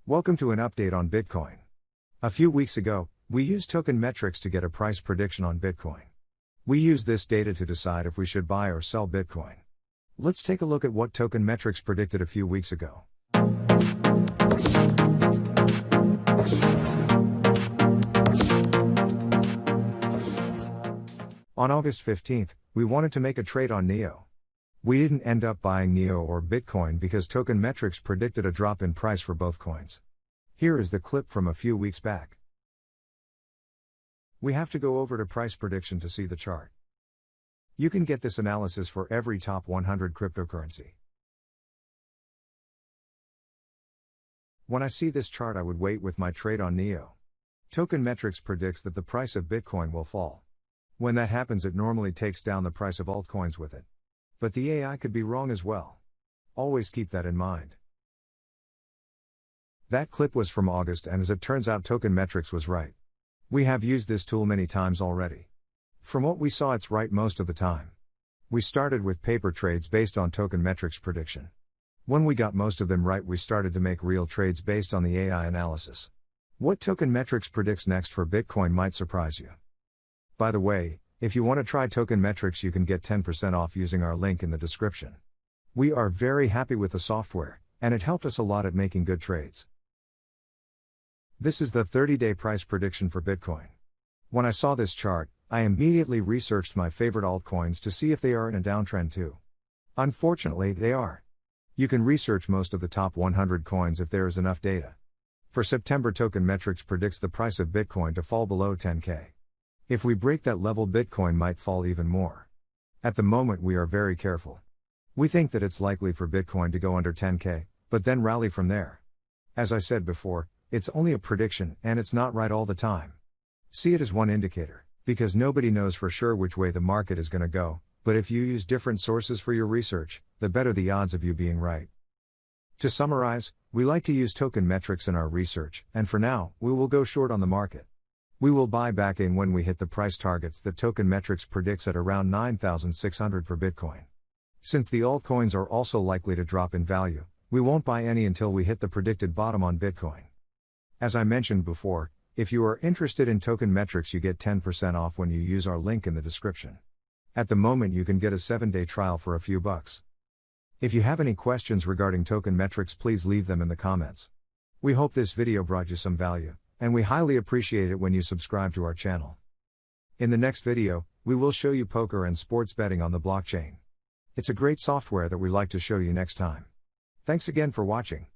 Welcome to an update on Bitcoin. A few weeks ago, we used token metrics to get a price prediction on Bitcoin. We use this data to decide if we should buy or sell Bitcoin. Let's take a look at what token metrics predicted a few weeks ago. On August 15th, we wanted to make a trade on NEO. We didn't end up buying NEO or Bitcoin because token metrics predicted a drop in price for both coins. Here is the clip from a few weeks back. We have to go over to price prediction to see the chart. You can get this analysis for every top 100 cryptocurrency. When I see this chart, I would wait with my trade on NEO. Token metrics predicts that the price of Bitcoin will fall. When that happens, it normally takes down the price of altcoins with it. But the AI could be wrong as well. Always keep that in mind. That clip was from August, and as it turns out, token metrics was right. We have used this tool many times already. From what we saw, it's right most of the time. We started with paper trades based on token metrics prediction. When we got most of them right, we started to make real trades based on the AI analysis. What token metrics predicts next for Bitcoin might surprise you. By the way, if you want to try token metrics, you can get 10% off using our link in the description. We are very happy with the software, and it helped us a lot at making good trades. This is the 30-day price prediction for Bitcoin. When I saw this chart, I immediately researched my favorite altcoins to see if they are in a downtrend too. Unfortunately, they are. You can research most of the top 100 coins if there is enough data. For September, token metrics predicts the price of Bitcoin to fall below 10K. If we break that level, Bitcoin might fall even more. At the moment, we are very careful. We think that it's likely for Bitcoin to go under 10K, but then rally from there. As I said before, it's only a prediction, and it's not right all the time. See it as one indicator, because nobody knows for sure which way the market is going to go, but if you use different sources for your research, the better the odds of you being right. To summarize, we like to use token metrics in our research, and for now, we will go short on the market. We will buy back in when we hit the price targets that token metrics predicts at around 9,600 for Bitcoin. Since the altcoins are also likely to drop in value, we won't buy any until we hit the predicted bottom on Bitcoin. As I mentioned before, if you are interested in token metrics, you get 10% off when you use our link in the description. At the moment, you can get a 7-day trial for a few bucks. If you have any questions regarding token metrics, please leave them in the comments. We hope this video brought you some value, and we highly appreciate it when you subscribe to our channel. In the next video, we will show you poker and sports betting on the blockchain. It's a great software that we like to show you next time. Thanks again for watching.